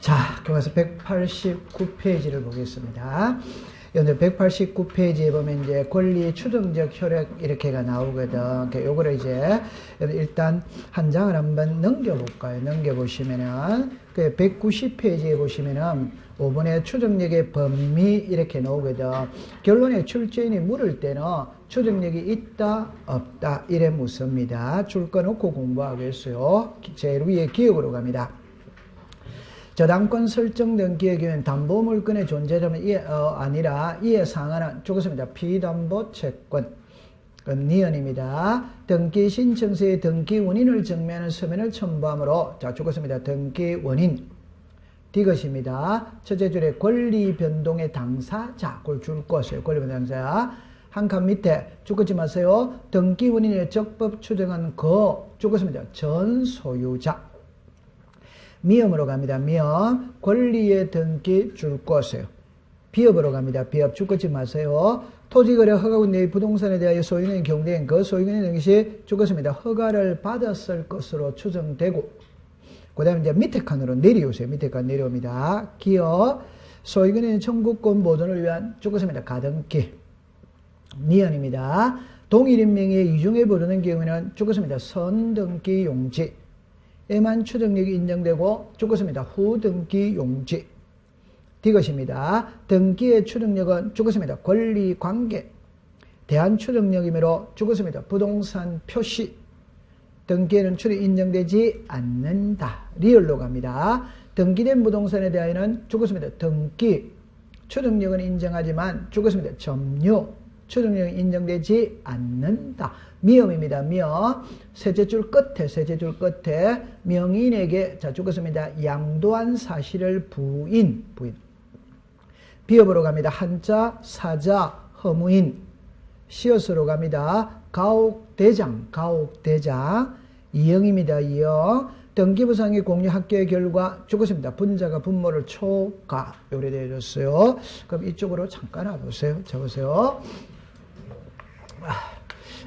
자, 교과서 189페이지를 보겠습니다. 여러분들 189페이지에 보면 이제 권리 추정적 효력 이렇게가 나오거든. 요거를 이제 일단 한 장을 한번 넘겨볼까요? 넘겨보시면은 그 190페이지에 보시면은 5번의 추정력의 범위 이렇게 나오거든. 결론에 출제인이 물을 때는 추정력이 있다 없다 이래 묻습니다. 줄 거 놓고 공부하겠어요. 제일 위에 기억으로 갑니다. 저당권 설정된 기획에는 담보물건의 존재자는 아니라 이에 상하는 죽었습니다. 비담보 채권 니은입니다. 등기 신청서의 등기 원인을 증명하는 서면을 첨부하므로 자 죽었습니다. 등기 원인 디귿입니다. 첫째 줄에 권리 변동의 당사자 그걸 줄 것이에요. 권리 변동 당사자 한 칸 밑에 죽었지 마세요. 등기 원인의 적법 추정한 죽었습니다. 전 소유자 미음으로 갑니다. 미음 권리의 등기 줄 것이에요. 비읍으로 갑니다. 비읍 죽지 마세요. 토지거래 허가권 내 부동산에 대하여 소유인의 경대인 그 소유인의 등기시 죽었습니다. 허가를 받았을 것으로 추정되고 그 다음에 이제 밑에 칸으로 내려오세요. 밑에 칸 내려옵니다. 기업 소유인의 청구권 보존을 위한 죽었습니다. 가등기 니은입니다. 동일인 명의의 이중에 부르는 경우에는 죽었습니다. 선등기 용지 에만 추정력이 인정되고 죽었습니다. 후등기 용지 디귿입니다. 등기의 추정력은 죽었습니다. 권리관계 대한 추정력이므로 죽었습니다. 부동산 표시 등기에는 추정이 인정되지 않는다. 리얼로 갑니다. 등기된 부동산에 대하여는 죽었습니다. 등기 추정력은 인정하지만 죽었습니다. 점유 추정력이 인정되지 않는다. 미음입니다. 미음 셋째 줄 끝에 명인에게 자 죽었습니다. 양도한 사실을 부인 비읍으로 갑니다. 한자 사자 허무인 시옷으로 갑니다. 가옥대장 이영입니다. 이영 등기부상의 공유 학교의 결과 죽었습니다. 분자가 분모를 초과 요래 되어졌어요. 그럼 이쪽으로 잠깐 와보세요. 적으세요.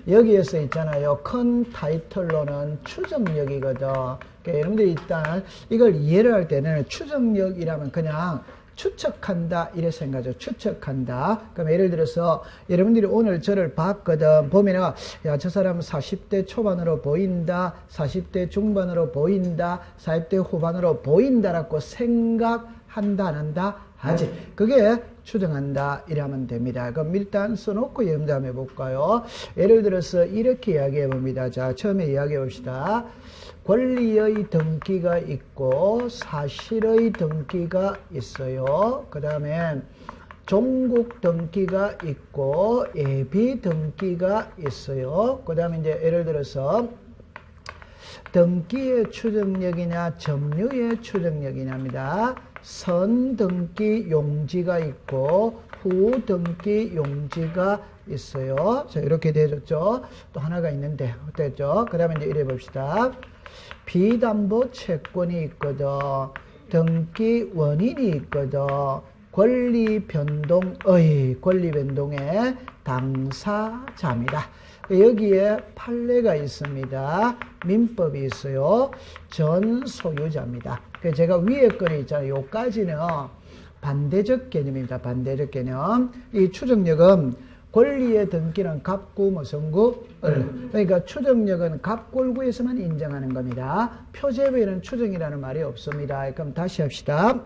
여기에서 있잖아요. 큰 타이틀로는 추정력이거든. 그러니까 여러분들이 일단 이걸 이해를 할 때는 추정력이라면 그냥 추측한다 이래 생각하죠. 추측한다. 그럼 예를 들어서 여러분들이 오늘 저를 봤거든. 보면은 야, 저 사람은 40대 초반으로 보인다. 40대 중반으로 보인다. 40대 후반으로 보인다라고 생각한다 안 한다? 하지. 그게 추정한다 이러면 됩니다. 그럼 일단 써놓고 여러분들 한번 해볼까요? 예를 들어서 이렇게 이야기해 봅니다. 자, 처음에 이야기해 봅시다. 권리의 등기가 있고 사실의 등기가 있어요. 그 다음에 종국 등기가 있고 예비 등기가 있어요. 그 다음에 이제 예를 들어서 등기의 추정력이냐 점유의 추정력이냐입니다. 선등기 용지가 있고 후등기 용지가 있어요. 자, 이렇게 되어졌죠. 또 하나가 있는데 어땠죠? 그 다음에 이제 이래 봅시다. 비담보 채권이 있거든. 등기 원인이 있거든. 권리 변동의 당사자입니다. 여기에 판례가 있습니다. 민법이 있어요. 전 소유자입니다. 제가 위에 거에 있잖아요. 요까지는 반대적 개념입니다. 반대적 개념. 이 추정력은 권리의 등기는 갑구 무성구 그러니까 추정력은 갑골구에서만 인정하는 겁니다. 표제부에는 추정이라는 말이 없습니다. 그럼 다시 합시다.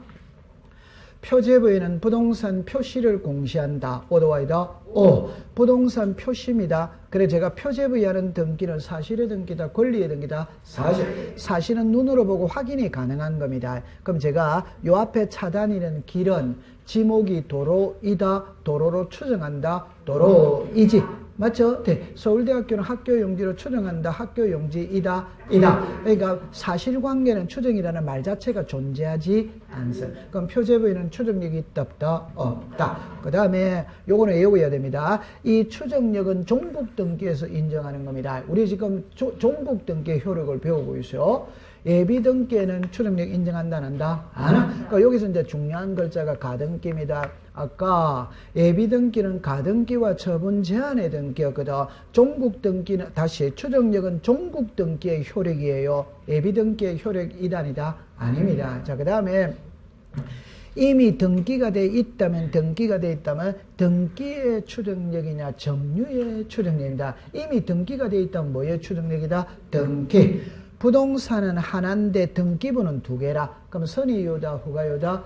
표제부에는 부동산 표시를 공시한다. 오도와이다. 부동산 표시입니다. 그래 제가 표제부에 하는 등기는 사실의 등기다. 권리의 등기다. 사실은 눈으로 보고 확인이 가능한 겁니다. 그럼 제가 요 앞에 차단이는 길은 지목이 도로이다. 도로로 추정한다. 도로이지. 맞죠? 네. 서울대학교는 학교 용지로 추정한다. 학교 용지이다. 그러니까 사실관계는 추정이라는 말 자체가 존재하지 않습니다. 그럼 표제부에는 추정력이 있다 없다? 없다. 그 다음에 요거는 외워야 됩니다. 이 추정력은 종국등기에서 인정하는 겁니다. 우리 지금 종국등기의 효력을 배우고 있어요. 예비등기에는 추정력 인정한다 안 한다? 안 한다. 그러니까 여기서 이제 중요한 글자가 가등기입니다. 아까 예비등기는 가등기와 처분 제한의 등기였거든. 종국등기는 다시 추정력은 종국등기의 효력이에요. 예비등기의 효력 이단이다? 아닙니다. 자, 그 다음에 이미 등기가 돼 있다면 등기의 추정력이냐 점유의 추정력이다. 이미 등기가 돼 있다면 뭐의 추정력이다? 등기. 부동산은 하나인데 등기부는 두 개라. 그럼 선의유효다 후가유효다?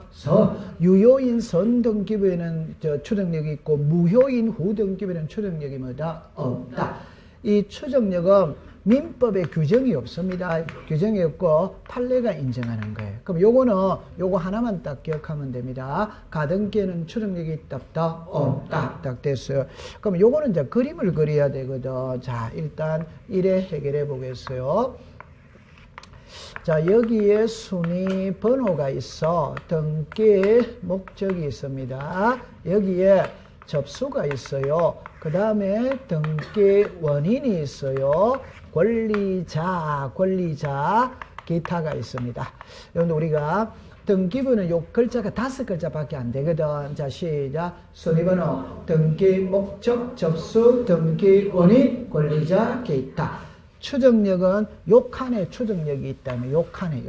유효인 선 등기부에는 추정력이 있고 무효인 후 등기부에는 추정력이 뭐다? 없다. 이 추정력은 민법에 규정이 없습니다. 규정이 없고 판례가 인정하는 거예요. 그럼 요거 하나만 딱 기억하면 됩니다. 가등기에는 추정력이 있다 없다? 없다. 딱 됐어요. 그럼 요거는 이제 그림을 그려야 되거든. 자, 일단 1회 해결해 보겠어요. 자, 여기에 순위 번호가 있어. 등기 목적이 있습니다. 여기에 접수가 있어요. 그 다음에 등기 원인이 있어요. 권리자, 기타가 있습니다. 여러분 우리가 등기부는 요 글자가 5글자밖에 안 되거든. 자, 시작. 순위번호, 등기 목적, 접수, 등기 원인, 권리자, 기타. 추정력은 요 칸에 추정력이 있다면 요 칸에.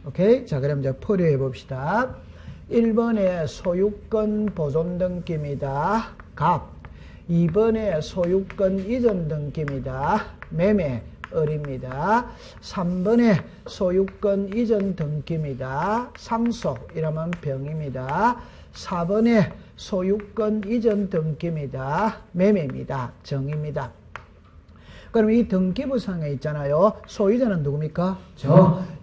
오케이? 자, 그럼 이제 풀이해 봅시다. 1번에 소유권 보존 등기입니다. 갑. 2번에 소유권 이전 등기입니다. 매매. 을입니다. 3번에 소유권 이전 등기입니다. 상속. 이러면 병입니다. 4번에 소유권 이전 등기입니다. 매매입니다. 정입니다. 그럼 이 등기부상에 있잖아요. 소유자는 누굽니까?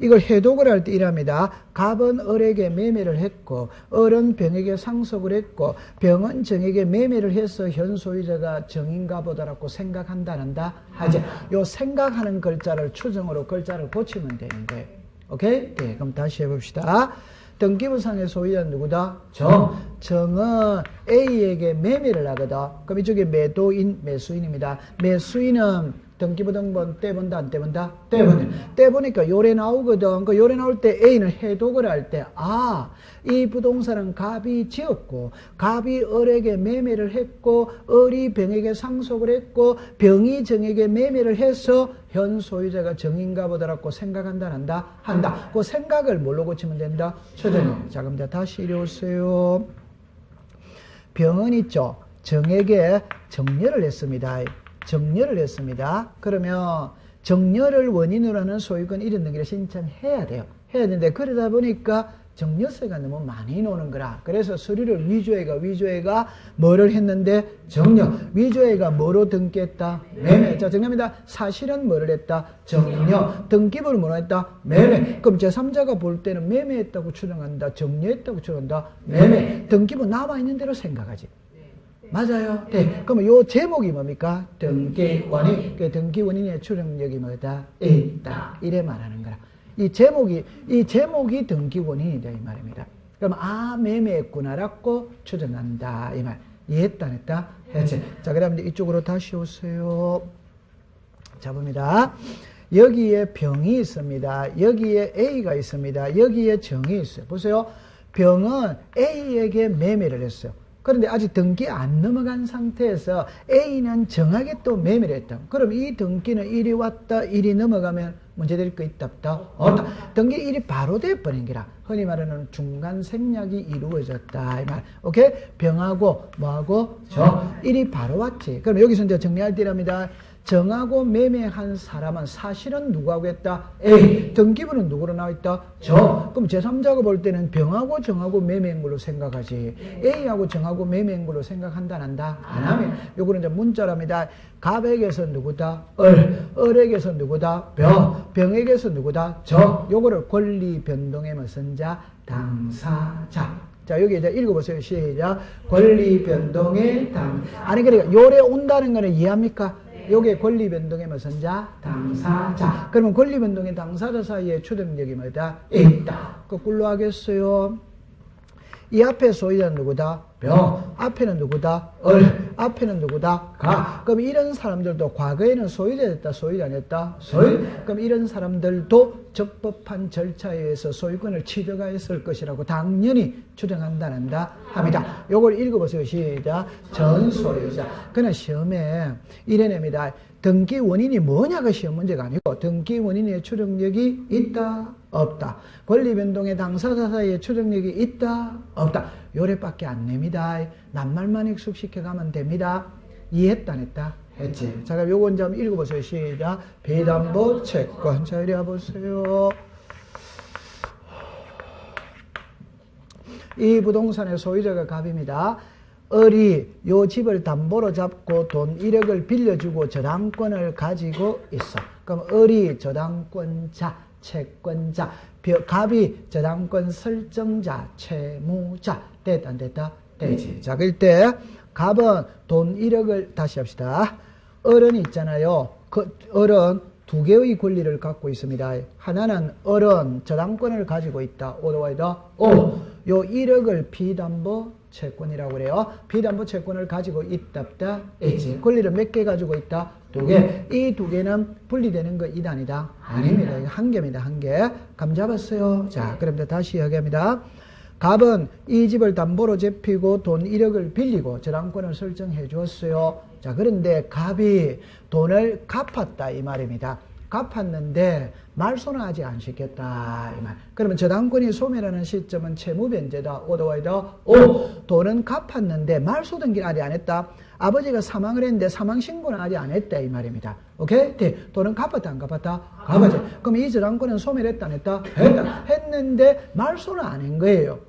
이걸 해독을 할 때 이랍니다. 갑은 을에게 매매를 했고 을은 병에게 상속을 했고 병은 정에게 매매를 해서 현 소유자가 정인가 보다라고 생각한다는다 하지. 요 생각하는 글자를 추정으로 글자를 고치면 되는 거예요. 오케이? 네, 그럼 다시 해봅시다. 등기부상의 소유자는 누구다? 정은 A에게 매매를 하거든. 그럼 이쪽에 매도인, 매수인입니다. 매수인은 등기부 등본 떼본다, 안 떼본다? 떼보니까 요래 나오거든. 그 요래 나올 때 A는 해독을 할 때, 이 부동산은 갑이 지었고, 갑이 을에게 매매를 했고, 을이 병에게 상속을 했고, 병이 정에게 매매를 해서 현 소유자가 정인가 보다라고 생각한다, 한다. 그 생각을 뭘로 고치면 된다? 추정력. 자, 그럼 다시 이리 오세요. 병은 있죠. 정에게 정렬을 했습니다. 그러면 정렬을 원인으로 하는 소유권 이전 등기를 신청해야 돼요. 해야 되는데 그러다 보니까 정렬세가 너무 많이 나오는 거라. 그래서 서류를 위조회가 뭐를 했는데 정렬. 위조회가 뭐로 등기했다? 매매. 자, 정리합니다. 사실은 뭐를 했다? 정렬. 등기부를 뭐로 했다? 매매. 그럼 제3자가 볼 때는 매매했다고 추정한다. 정렬했다고 추정한다. 매매. 등기부 나와 있는 대로 생각하지. 맞아요. 네. 그러면 요 제목이 뭡니까? 등기원인. 그 등기원인의 추정력이 뭐다? 있다. 이래 말하는 거라. 이 제목이 등기원인이다. 이 말입니다. 그럼, 매매했구나라고 추정한다. 이 말. 이해했다, 안 했다? 했지. 자, 그 다음에 이쪽으로 다시 오세요. 자, 봅니다. 여기에 병이 있습니다. 여기에 A가 있습니다. 여기에 정이 있어요. 보세요. 병은 A에게 매매를 했어요. 그런데 아직 등기 안 넘어간 상태에서 A는 정하게 또 매매를 했다. 그럼 이 등기는 일이 왔다, 일이 넘어가면 문제될 거 있다, 없다? 등기 일이 바로 돼버린 기라. 흔히 말하는 중간 생략이 이루어졌다. 이 말. 오케이? 병하고, 뭐하고? 일이 바로 왔지. 그럼 여기서 이제 정리할 때랍니다. 정하고 매매한 사람은 사실은 누구하고 했다? A. 등기부는 누구로 나와있다? 그럼 제3자가 볼 때는 병하고 정하고 매매한 걸로 생각하지. A하고 정하고 매매한 걸로 생각한다, 안 한다? 안 하면. 요거는 이제 문자랍니다. 갑에게서 누구다? 을에게서 누구다? 병에게서 누구다? 요거를 권리 변동의 무슨 자? 당사자. 자, 여기 이제 읽어보세요. 시작. 권리 변동의 아니, 그러니까 요래 온다는 거는 이해합니까? 요게 권리 변동의 무슨 자? 당사자. 그러면 권리 변동의 당사자 사이에 추정력이 뭐다? 있다. 거꾸로 하겠어요. 이 앞에 소유자는 누구다? 병. 앞에는 누구다? 을. 앞에는 누구다? 가. 그럼 이런 사람들도 과거에는 소유자 됐다, 소유자 안 했다? 소유. 그럼 이런 사람들도 적법한 절차에 의해서 소유권을 취득하였을 것이라고 당연히 추정한다는다 합니다. 요걸 읽어보세요. 시작. 전소유자. 그러나 시험에 이래냅니다. 등기 원인이 뭐냐가 시험 문제가 아니고 등기 원인의 추정력이 있다 없다. 권리변동의 당사자 사이에 추정력이 있다 없다. 요래밖에 안 냅니다. 낱말만 익숙시켜가면 됩니다. 이해했다 안 했다? 했지. 자, 그럼 요건 좀 읽어보세요. 시작. 비담보 채권. 자, 이리 와보세요. 이 부동산의 소유자가 갑입니다. 을이 요 집을 담보로 잡고 돈 1억을 빌려주고 저당권을 가지고 있어. 그럼 을이 저당권자, 채권자, 갑이 저당권 설정자, 채무자. 됐다 안 됐다? 되지. 자, 그럴 때 갑은 돈 1억을 다시 합시다. 을은 있잖아요. 그 을은 두 개의 권리를 갖고 있습니다. 하나는 을은 저당권을 가지고 있다. 오더와이더 오. 요 1억을 비담보 채권이라고 그래요. 비담보 채권을 가지고 있답다. 있지. 권리를 몇 개 가지고 있다? 두 개. 이 두 개는 분리되는 거 이다 아니다? 아닙니다. 이거 한 개입니다. 한 개. 감 잡았어요. 자, 그럼 다시 이야기합니다. 갑은 이 집을 담보로 잡히고 돈 1억을 빌리고 저당권을 설정해 주었어요. 자, 그런데 갑이 돈을 갚았다 이 말입니다. 갚았는데 말소는 아직 안 시켰다 이 말. 그러면 저당권이 소멸하는 시점은 채무변제다. 오더와이더 오. 돈은 갚았는데 말소 등기는 아직 안 했다. 아버지가 사망을 했는데 사망 신고는 아직 안 했다 이 말입니다. 오케이? 네. 돈은 갚았다 안 갚았다? 갚았지. 그럼 이 저당권은 소멸했다 안 했다? 했다. 했는데 말소는 안 한 거예요.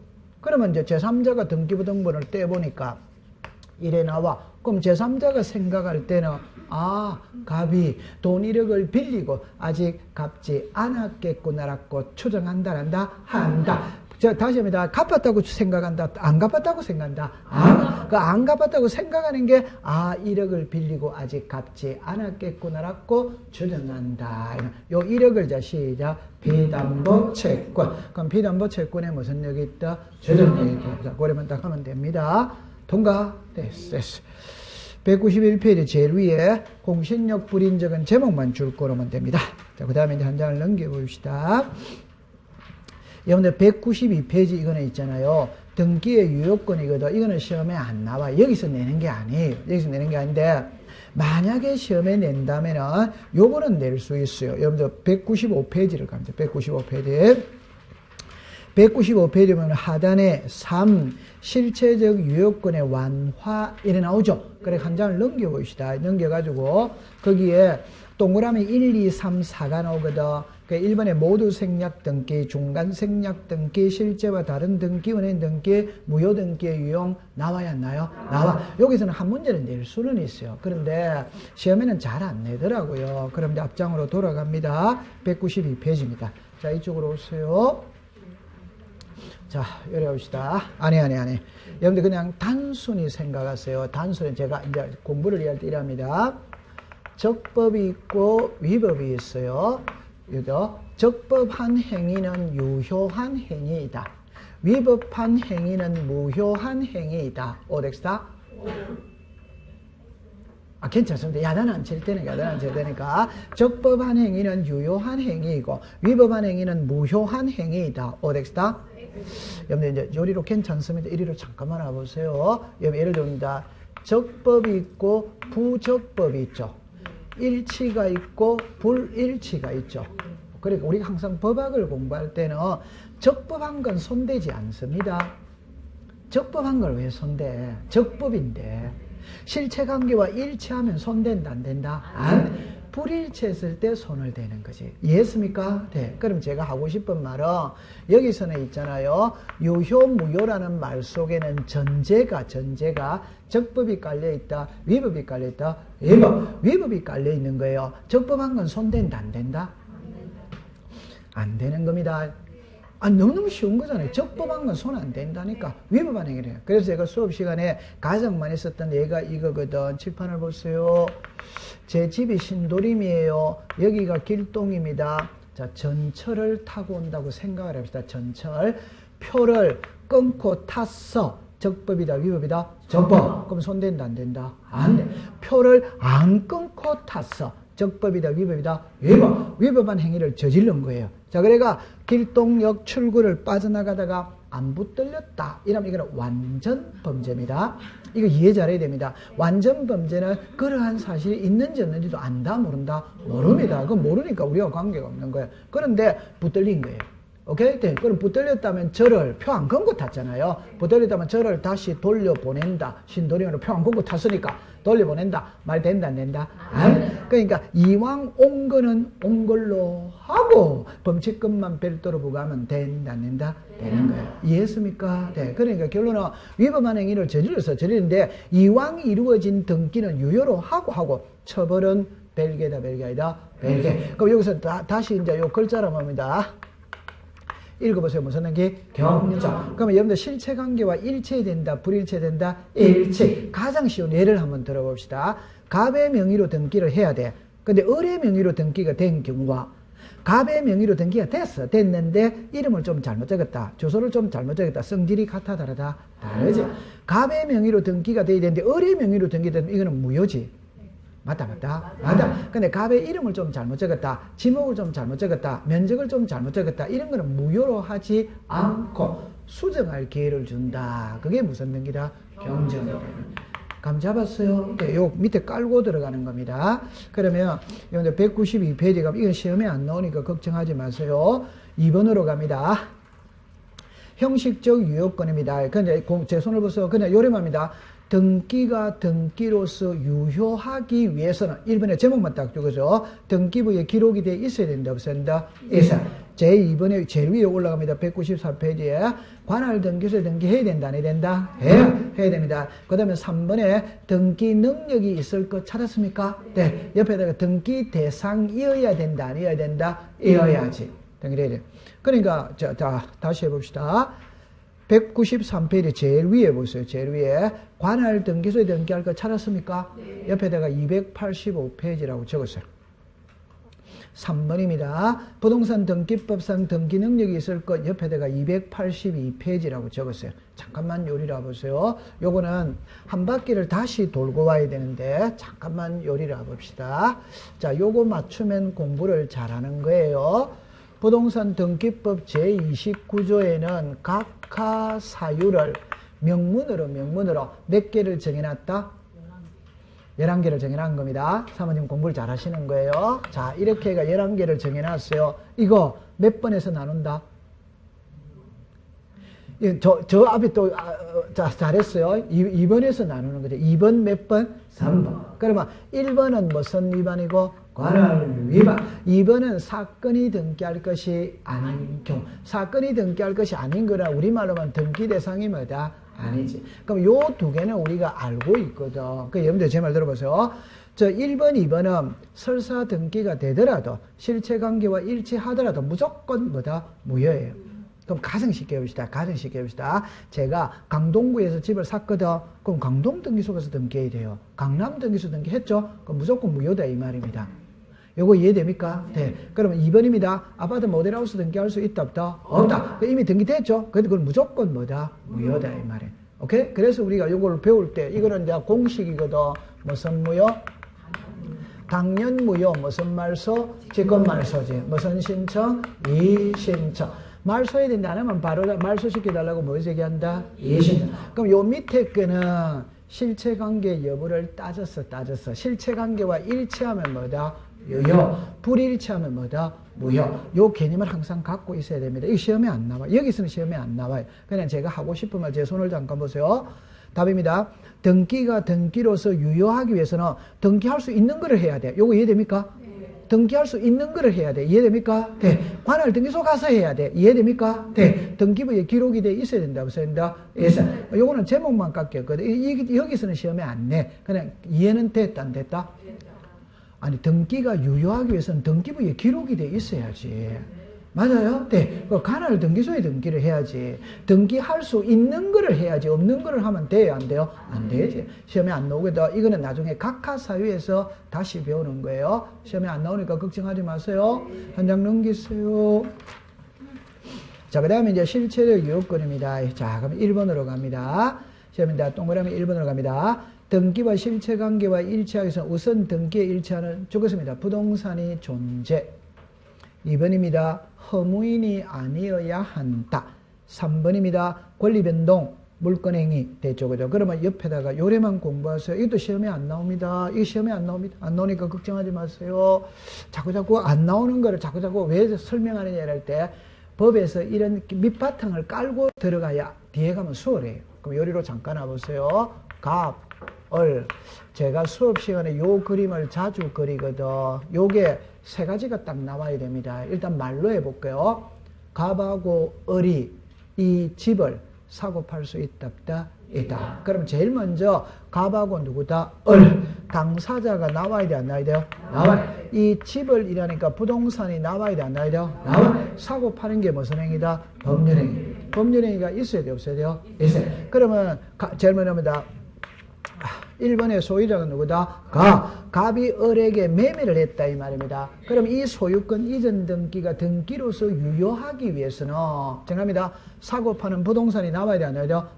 그러면 이제 제3자가 등기부등본을 떼보니까 이래 나와. 그럼 제3자가 생각할 때는 갑이 돈 1억을 빌리고 아직 갚지 않았겠구나라고 추정한다 한다. 자, 다시 합니다. 갚았다고 생각한다. 안 갚았다고 생각한다. 안 갚았다고 생각하는 게 1억을 빌리고 아직 갚지 않았겠구나라고 추정한다. 요 1억을 자 시작. 비담보 채권. 그럼 비담보 채권에 무슨 역이 있다? 추정력이 있다. 자, 그러면 딱 하면 됩니다. 통과? 됐어. 191페이지 제일 위에 공신력 불인적은 제목만 줄 거로면 됩니다. 자, 그 다음에 이제 한 장을 넘겨봅시다. 여러분들 192페이지 이거는 있잖아요. 등기의 유효권이거든. 이거는 시험에 안 나와. 여기서 내는 게 아니에요. 여기서 내는 게 아닌데 만약에 시험에 낸다면은 요거는 낼 수 있어요. 여러분들 195페이지를 갑니다. 195페이지. 195페이지 보면 하단에 3. 실체적 유효권의 완화 이래 나오죠. 그래 한 장을 넘겨봅시다. 넘겨가지고 거기에 동그라미 1, 2, 3, 4가 나오거든. 1번에 모두 생략 등기, 중간 생략 등기, 실제와 다른 등기, 은행 등기, 무효 등기의 유형 나와야 안 나요? 나와. 여기서는 한 문제는 낼 수는 있어요. 그런데 시험에는 잘 안 내더라고요. 그럼 이제 앞장으로 돌아갑니다. 192페이지입니다. 자, 이쪽으로 오세요. 자, 요래 봅시다. 아니. 여러분들 그냥 단순히 생각하세요. 단순히 제가 이제 공부를 할 때 이랍니다. 적법이 있고 위법이 있어요. 이거 적법한 행위는 유효한 행위이다. 위법한 행위는 무효한 행위이다. 오덱스다? 괜찮습니다. 야단 안 칠 테니까. 적법한 행위는 유효한 행위이고 위법한 행위는 무효한 행위이다. 오덱스다? 여러분들 이제 요리로 괜찮습니다. 이리로 잠깐만 와보세요. 예를 듭니다. 적법이 있고 부적법이 있죠. 일치가 있고 불일치가 있죠. 그러니까 우리가 항상 법학을 공부할 때는 적법한 건 손대지 않습니다. 적법한 걸 왜 손대? 적법인데 실체관계와 일치하면 손댄다 안 된다? 안. 불일치했을 때 손을 대는 거지. 이해했습니까? 네. 그럼 제가 하고 싶은 말은 여기서는 있잖아요. 유효 무효라는 말 속에는 전제가 적법이 깔려있다. 위법이 깔려있다. 위법이 깔려있는 거예요. 적법한 건 손댄다 안 된다? 안 되는 겁니다. 너무너무 쉬운 거잖아요. 적법한 건 손 안 된다니까. 위법한 행위래요. 그래서 제가 수업 시간에 가장 많이 썼던 예가 이거거든. 칠판을 보세요. 제 집이 신도림이에요. 여기가 길동입니다. 자, 전철을 타고 온다고 생각을 합시다. 전철. 표를 끊고 탔어. 적법이다, 위법이다? 적법. 그럼 손댄다, 안 된다? 안 돼. 표를 안 끊고 탔어. 적법이다, 위법이다? 위법. 위법한 행위를 저지른 거예요. 자, 그래가 길동역 출구를 빠져나가다가 안 붙들렸다. 이러면 이거는 완전 범죄입니다. 이거 이해 잘해야 됩니다. 완전 범죄는 그러한 사실이 있는지 없는지도 안다, 모른다? 모릅니다. 그건 모르니까 우리가 관계가 없는 거예요. 그런데 붙들린 거예요. 오케이? 네. 그럼 붙들렸다면 저를 표 안 끊고 탔잖아요. 붙들렸다면 저를 다시 돌려보낸다. 신도림으로 표 안 끊고 탔으니까 돌려보낸다. 말 된다, 안 된다? 그러니까 이왕 온 거는 온 걸로 하고 범칙금만 별도로 부과하면 된다, 안 된다? 되는 거예요. 이해했습니까? 네. 그러니까 결론은 위법한 행위를 저지르는데 이왕 이루어진 등기는 유효로 하고 처벌은 별개다, 별개 아니다? 별개. 그럼 여기서 다시 이제 요 글자로 봅니다. 읽어보세요. 무슨 관계? 경적. 그러면 여러분들 실체관계와 일체된다, 불일체된다? 일체. 가장 쉬운 예를 한번 들어봅시다. 갑의 명의로 등기를 해야 돼. 근데 을의 명의로 등기가 된 경우와 갑의 명의로 등기가 됐는데 이름을 좀 잘못 적었다. 주소를 좀 잘못 적었다. 성질이 같아, 다르다? 다르지. 갑의 명의로 등기가 돼야 되는데 을의 명의로 등기되면 이거는 무효지. 맞다. 근데 갑의 이름을 좀 잘못 적었다. 지목을 좀 잘못 적었다. 면적을 좀 잘못 적었다. 이런 거는 무효로 하지 않고 수정할 기회를 준다. 그게 무슨 등기다? 경정이다. 감 잡았어요? 네, 요 밑에 깔고 들어가는 겁니다. 그러면 여러분들 192페이지 가면 이건 시험에 안 나오니까 걱정하지 마세요. 2번으로 갑니다. 형식적 유효권입니다. 근데 제 손을 보세요. 그냥 요래합니다. 등기가 등기로서 유효하기 위해서는 1번에 제목만 딱 적어줘. 등기부에 기록이 돼 있어야 된다, 없어야 된다? 있어야. 제2번에 제일 위에 올라갑니다. 194페이지에 관할 등기소에 등기해야 된다, 안 해야 된다? 해야 됩니다. 그 다음에 3번에 등기 능력이 있을 것 찾았습니까? 네. 옆에다가 등기 대상이어야 된다, 아니어야 된다? 이어야지. 등기해야 돼. 그러니까 자, 다시 해봅시다. 193페이지 제일 위에 보세요. 제일 위에 관할 등기소에 등기할 거 찾았습니까? 네. 옆에다가 285페이지라고 적었어요. 3번입니다. 부동산 등기법상 등기 능력이 있을 것 옆에다가 282페이지라고 적었어요. 잠깐만 요리라 보세요. 요거는 한 바퀴를 다시 돌고 와야 되는데 잠깐만 요리라 봅시다. 자, 요거 맞추면 공부를 잘하는 거예요. 부동산 등기법 제29조에는 각하 사유를 명문으로 몇 개를 정해놨다? 11개를 정해놓은 겁니다. 사모님 공부를 잘 하시는 거예요. 자, 이렇게 해가 11개를 정해놨어요. 이거 몇 번에서 나눈다? 저 앞에 또, 잘했어요. 2번에서 나누는 거죠. 2번 몇 번? 3번. 그러면 1번은 무슨 위반이고? 관할 위반. 2번은 사건이 등기할 것이 아닌 경우. 사건이 등기할 것이 아닌 거라 우리말로만 등기 대상이 뭐다? 아니지. 그럼 요 두 개는 우리가 알고 있거든. 그 여러분들 제 말 들어보세요. 저 1번, 2번은 설사 등기가 되더라도 실체관계와 일치하더라도 무조건 뭐다? 무효예요. 그럼 가정쉽게 해봅시다. 제가 강동구에서 집을 샀거든. 그럼 강동 등기소에서 등기해야 돼요. 강남 등기소 등기했죠? 그럼 무조건 무효다 이 말입니다. 요거 이해됩니까? 네. 그러면 2번입니다. 아파트 모델하우스 등기할 수 있다, 없다? 없다. 이미 등기됐죠? 그래도 그건 무조건 뭐다? 무효다 이 말이에요. 오케이? 그래서 우리가 요걸 배울 때 이거는 이제 공식이거든. 무슨 무효? 당연 무효. 무슨 말소? 직권 말소지. 무슨 신청? 이신청. 말소해야 된다 안 하면 바로 말소시켜달라고 뭐 얘기한다? 이신청. 그럼 요 밑에 거는 실체관계 여부를 따졌어. 실체관계와 일치하면 뭐다? 유효. 불일치하면 뭐다? 무효. 요 개념을 항상 갖고 있어야 됩니다. 이거 시험에 안 나와요. 여기서는 시험에 안 나와요. 그냥 제가 하고 싶으면 제 손을 잠깐 보세요. 답입니다. 등기가 등기로서 유효하기 위해서는 등기할 수 있는 거를 해야 돼. 요거 이해됩니까? 네. 등기할 수 있는 거를 해야 돼. 이해됩니까? 네. 관할 등기소 가서 해야 돼. 이해됩니까? 네. 등기부에 기록이 돼 있어야 된다. 없어야 된다? 있어. 요거는 제목만 깎였거든. 여기서는 시험에 안 내. 그냥 이해는 됐다, 안 됐다? 아니, 등기가 유효하기 위해서는 등기부에 기록이 돼 있어야지. 맞아요? 네. 관할 등기소에 등기를 해야지. 등기할 수 있는 거를 해야지. 없는 거를 하면 돼요? 안 돼요? 안 되지. 시험에 안 나오거든. 이거는 나중에 각하 사유에서 다시 배우는 거예요. 시험에 안 나오니까 걱정하지 마세요. 한 장 넘기세요. 자, 그 다음에 이제 실체적 유효권입니다. 자, 그럼 1번으로 갑니다. 시험입니다. 동그라미 1번으로 갑니다. 등기와 실체관계와 일치하기 위해서 우선 등기에 일치하는 죽었습니다. 부동산이 존재. 2번입니다. 허무인이 아니어야 한다. 3번입니다. 권리변동, 물권행위 됐죠. 그죠? 그러면 옆에다가 요래만 공부하세요. 이것도 시험에 안 나옵니다. 이거 시험에 안 나옵니다. 안 나오니까 걱정하지 마세요. 자꾸 안 나오는 거를 자꾸 왜 설명하느냐 할 때 법에서 이런 밑바탕을 깔고 들어가야 뒤에 가면 수월해요. 그럼 요리로 잠깐 와보세요. 갑, 을. 제가 수업 시간에 요 그림을 자주 그리거든. 요게 세 가지가 딱 나와야 됩니다. 일단 말로 해볼게요. 갑하고 을이 이 집을 사고 팔 수 있다. 그럼 제일 먼저 갑하고 누구다? 을. 당사자가 나와야 돼, 안 나와야 돼요? 나와야. 이 집을 일하니까 부동산이 나와야 돼, 안 나와야 돼요? 나와야. 사고 파는 게 무슨 행위다? 법률행위. 법률행위가 있어야 돼요, 없어야 돼요? 있어요. 그러면 제일 먼저입니다. 1번의 소유자가 누구다? 갑이 을에게 매매를 했다 이 말입니다. 그럼 이 소유권 이전 등기가 등기로서 유효하기 위해서는 정합니다. 사고 파는 부동산이 나와야 돼, 안 나와야 돼요?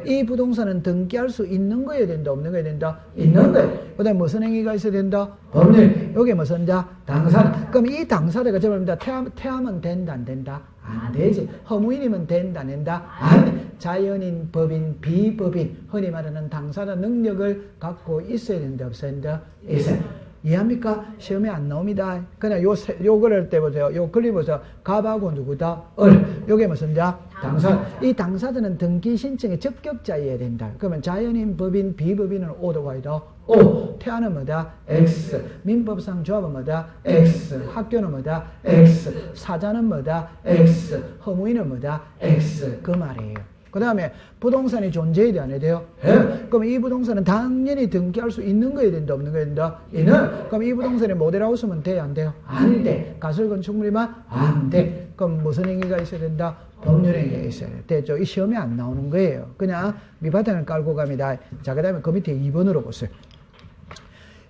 이 부동산은 등기할 수 있는 거여야 된다, 없는 거여야 된다? 있는 거예요. 그 다음에 무슨 행위가 있어야 된다? 법률. 요게 무슨 자? 당사자. 그럼 이 당사자가 저겁니다. 태하면 된다, 안 된다? 안 되지. 허무인이면 된다, 안 된다? 안 돼. 자연인, 법인, 비법인, 흔히 말하는 당사자 능력을 갖고 있어야 된다, 없어야 된다? 있어요. 이해합니까? 시험에 안 나옵니다. 그냥 요걸 할 때 보세요. 요 글리 보세요. 갑하고 누구다? 을. 요게 무슨 자? 당사. 이 당사자는 등기 신청의 적격자여야 된다. 그러면 자연인, 법인, 비법인은 O도 가야 O. 태아는 뭐다? X. 민법상 조합은 뭐다? X. 학교는 뭐다? X. 사자는 뭐다? X. 허무인은 뭐다? X. 그 말이에요. 그 다음에 부동산이 존재해야 돼, 안 해야 돼요? 예? 그럼 이 부동산은 당연히 등기할 수 있는 거야 된다, 없는 거야 된다? 있는? 그럼 이 부동산에 모델하우스면 돼, 안 돼요? 안 돼. 가설건축물이면 안 돼. 그럼 무슨 행위가 있어야 된다? 법률행위가 있어야 돼. 됐죠? 이 시험에 안 나오는 거예요. 그냥 밑바탕을 깔고 갑니다. 자, 그 다음에 그 밑에 2번으로 보세요.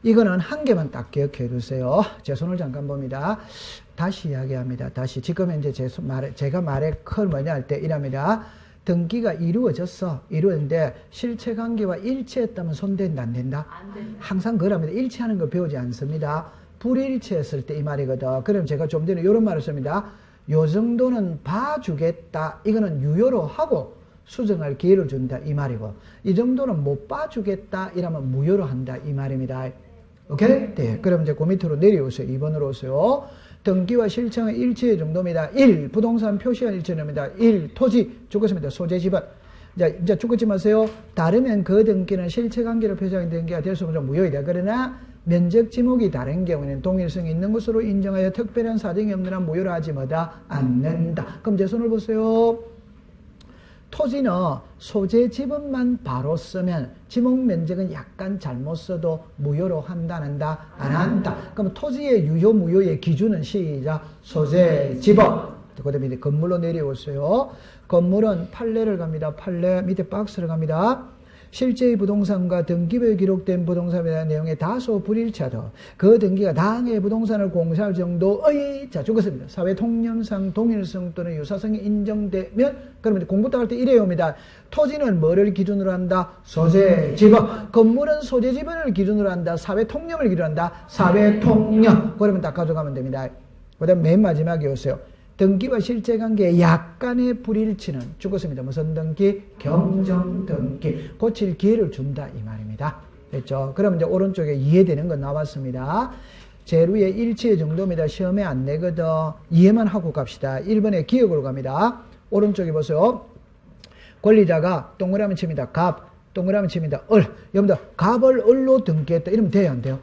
이거는 한 개만 딱 기억해 두세요. 제 손을 잠깐 봅니다. 다시 이야기합니다. 다시. 지금 현재 제가 말의 큰 뭐냐 할 때 이랍니다. 등기가 이루어졌어. 이루어졌는데 실체관계와 일치했다면 손댄다, 안 된다? 안 된다. 항상 그럽니다. 일치하는 거 배우지 않습니다. 불일치했을 때 이 말이거든. 그럼 제가 좀 전에 이런 말을 씁니다. 요 정도는 봐주겠다. 이거는 유효로 하고 수정할 기회를 준다. 이 말이고. 이 정도는 못 봐주겠다. 이러면 무효로 한다. 이 말입니다. 오케이? 네. 그럼 이제 그 밑으로 내려오세요. 2번으로 오세요. 등기와 실체의 일치의 정도입니다. 1. 부동산 표시한 일치입니다. 1. 토지 죽었습니다. 소재 지분. 자, 이제 죽었지 마세요. 다르면 그 등기는 실체관계로 표시한 등기가 될 수 없는 무효이다. 그러나 면적 지목이 다른 경우에는 동일성이 있는 것으로 인정하여 특별한 사정이 없는 한 무효로 하지 뭐다? 않는다. 그럼 제 손을 보세요. 토지는 소재 지분만 바로 쓰면 지목 면적은 약간 잘못 써도 무효로 한다, 안 한다? 안 한다. 그럼 토지의 유효, 무효의 기준은 시작. 소재 지분. 그 다음에 이제 건물로 내려오세요. 건물은 판례를 갑니다. 판례 밑에 박스를 갑니다. 실제의 부동산과 등기부에 기록된 부동산에 대한 내용에 다소 불일치하다. 그 등기가 당해 부동산을 공사할 정도의, 자, 죽었습니다. 사회 통념상 동일성 또는 유사성이 인정되면, 그러면 공부 따갈 때 이래요입니다. 토지는 뭐를 기준으로 한다? 소재 지분. 건물은 소재 지분을 기준으로 한다. 사회 통념을 기준으로 한다. 사회 통념. 그러면 딱 가져가면 됩니다. 그 다음 맨 마지막에 오세요. 등기와 실체관계에 약간의 불일치는 죽었습니다. 무슨 등기? 경정 등기. 고칠 기회를 준다 이 말입니다. 됐죠? 그럼 이제 오른쪽에 이해되는 거 나왔습니다. 재료의 일치의 정도입니다. 시험에 안 내거든. 이해만 하고 갑시다. 1번에 기억으로 갑니다. 오른쪽에 보세요. 권리자가 동그라미 칩니다. 갑, 동그라미 칩니다. 을. 여러분들 갑을 을로 등기했다. 이러면 돼요, 안 돼요?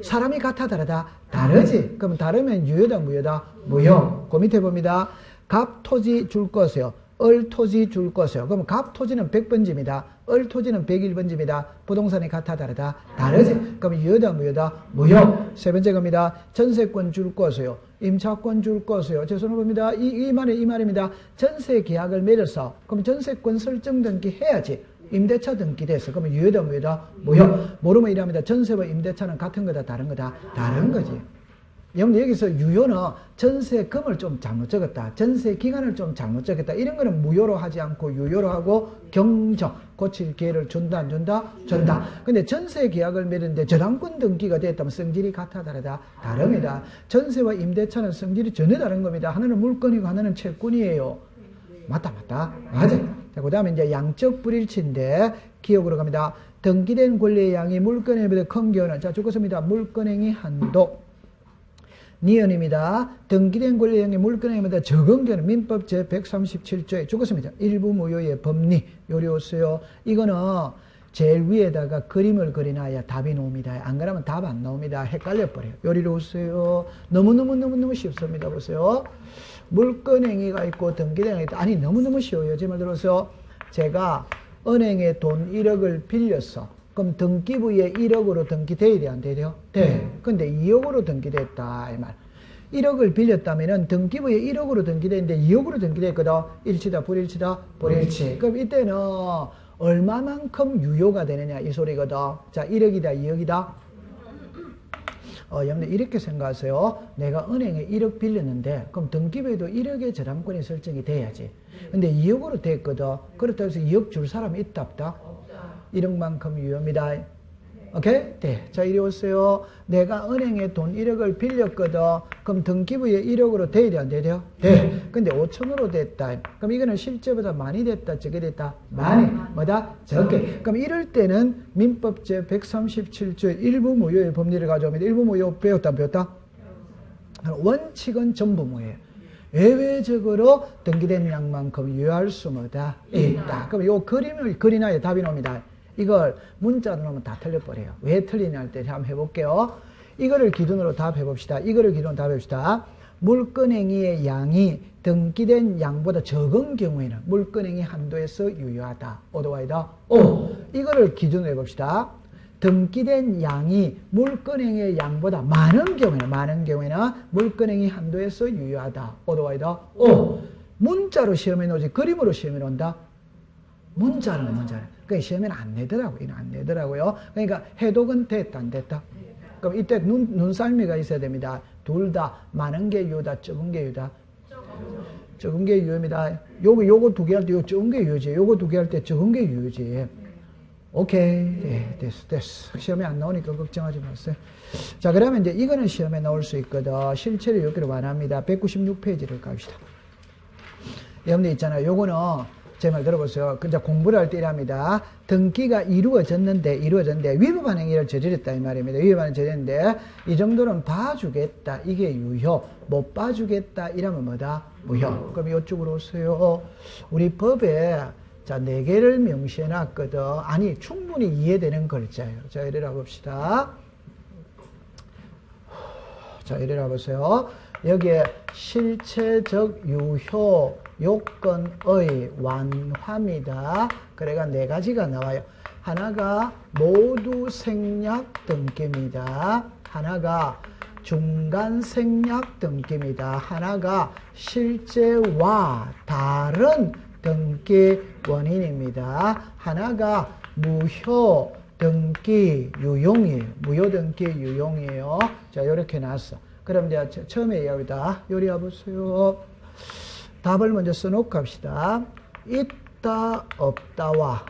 사람이 같아 다르다? 다르지. 그럼 다르면 유효다, 무효다? 무효. 그 밑에 봅니다. 갑 토지 줄 것이요. 을 토지 줄 것이요. 그럼 갑 토지는 100번지입니다. 을 토지는 101번지입니다. 부동산이 같아 다르다? 다르지. 그럼 유효다, 무효다? 무효. 세 번째 겁니다. 전세권 줄 것이요. 임차권 줄 것이요. 제 손을 봅니다. 이 말입니다. 전세 계약을 맺어서 그럼 전세권 설정 등기 해야지. 임대차 등기돼서 그러면 유효다, 무효다? 무효. 모르면 이랍니다. 전세와 임대차는 같은 거다, 다른 거다? 다른 거지. 여기서 유효는 전세금을 좀 잘못 적었다. 전세 기간을 좀 잘못 적었다. 이런 거는 무효로 하지 않고 유효로 하고 경정, 고칠 기회를 준다, 안 준다? 준다. 근데 전세 계약을 맺었는데 저당권 등기가 됐다면 성질이 같아, 다르다? 다릅니다. 전세와 임대차는 성질이 전혀 다른 겁니다. 하나는 물건이고 하나는 채권이에요. 맞다. 맞아. 그 다음에 이제 양적 불일치인데 기억으로 갑니다. 등기된 권리의 양이 물건에 비해 큰 경우는, 자, 죽었습니다. 물건행위 한도. 니은입니다. 등기된 권리의 양이 물건행위보다 적은 경우는 민법 제137조에 죽었습니다. 일부 무효의 법리. 요리 오세요. 이거는 제일 위에다가 그림을 그리나야 답이 나옵니다. 안 그러면 답 안 나옵니다. 헷갈려 버려요. 요리로 오세요. 너무 쉽습니다. 보세요. 물건행위가 있고 등기된 행위가 있다. 아니, 너무너무 쉬워요. 제 말 들어서 제가 은행에 돈 1억을 빌렸어. 그럼 등기부에 1억으로 등기돼야 돼, 안 돼요? 돼. 근데 2억으로 등기됐다, 이 말. 1억을 빌렸다면은 등기부에 1억으로 등기됐는데 2억으로 등기됐거든. 일치다, 불일치다, 불일치. 그럼 이때는 얼마만큼 유효가 되느냐, 이 소리거든. 자, 1억이다, 2억이다. 여러분들 이렇게 생각하세요. 내가 은행에 1억 빌렸는데 그럼 등기부에도 1억의 저당권이 설정이 돼야지. 근데 2억으로 됐거든. 그렇다고 해서 2억 줄 사람이 있다, 없다? 1억만큼 유효입니다. 오케이? 네. 자, 이리 오세요. 내가 은행에 돈 1억을 빌렸거든. 그럼 등기부에 1억으로 돼야 돼, 안 돼요? 네. 근데 5천으로 됐다. 그럼 이거는 실제보다 많이 됐다, 적게 됐다? 많이. 뭐다? 적게. 그럼 이럴 때는 민법 제137조의 일부 무효의 법리를 가져옵니다. 일부 무효 배웠다, 안 배웠다? 원칙은 전부 무효예요. 예외적으로 등기된 양만큼 유효할 수 뭐다? 있다. 그럼 요 그림을 그리나야 답이 나옵니다. 이걸 문자로 넣으면 다 틀려버려요. 왜 틀리냐 할 때 한번 해볼게요. 이거를 기준으로 답해봅시다. 이거를 기준으로 답해봅시다. 물건행위의 양이 등기된 양보다 적은 경우에는 물건행위 한도에서 유효하다. 오도와이다. 오. 이거를 기준으로 해봅시다. 등기된 양이 물건행위의 양보다 많은 경우에는 물건행위 한도에서 유효하다. 오도와이다. 오. 문자로 시험에 놓지 그림으로 시험에 놓는다. 문자는. 그러니까 시험에는 안 내더라고요. 이는 안 내더라고요. 그러니까 해독은 됐다, 안 됐다? 그럼 이때 눈썰미가 있어야 됩니다. 둘 다 많은 게 유효다, 적은 게 유효다? 적은 게 유효입니다. 요거 두 개 할 때 요 적은 게 유효지. 요거 두 개 할 때 적은 게 유효지. 오케이. 네, 됐어. 시험에 안 나오니까 걱정하지 마세요. 자, 그러면 이제 이거는 시험에 나올 수 있거든. 실체를 여기로 완합니다. 196페이지를 갑시다. 여러분들 있잖아요. 요거는 제 말 들어보세요. 이제 공부를 할 때 이랍니다. 등기가 이루어졌는데 위법한 행위를 저질렀다 이 말입니다. 위법한 저질렀는데 이 정도는 봐주겠다. 이게 유효. 못 봐주겠다. 이러면 뭐다? 무효. 그럼 이쪽으로 오세요. 우리 법에 자 4개를 명시해놨거든. 아니 충분히 이해되는 글자예요. 자 이래라 봅시다. 자 이래라 보세요. 여기에 실체적 유효 요건의 완화입니다. 그래가 4가지가 나와요. 하나가 모두 생략 등기입니다. 하나가 중간 생략 등기입니다. 하나가 실제와 다른 등기 원인입니다. 하나가 무효 등기 유용이에요. 무효 등기 유용이에요. 자, 이렇게 나왔어. 그럼 이제 처음에 이야기다. 요리 와보세요. 답을 먼저 써놓고 갑시다. 있다, 없다와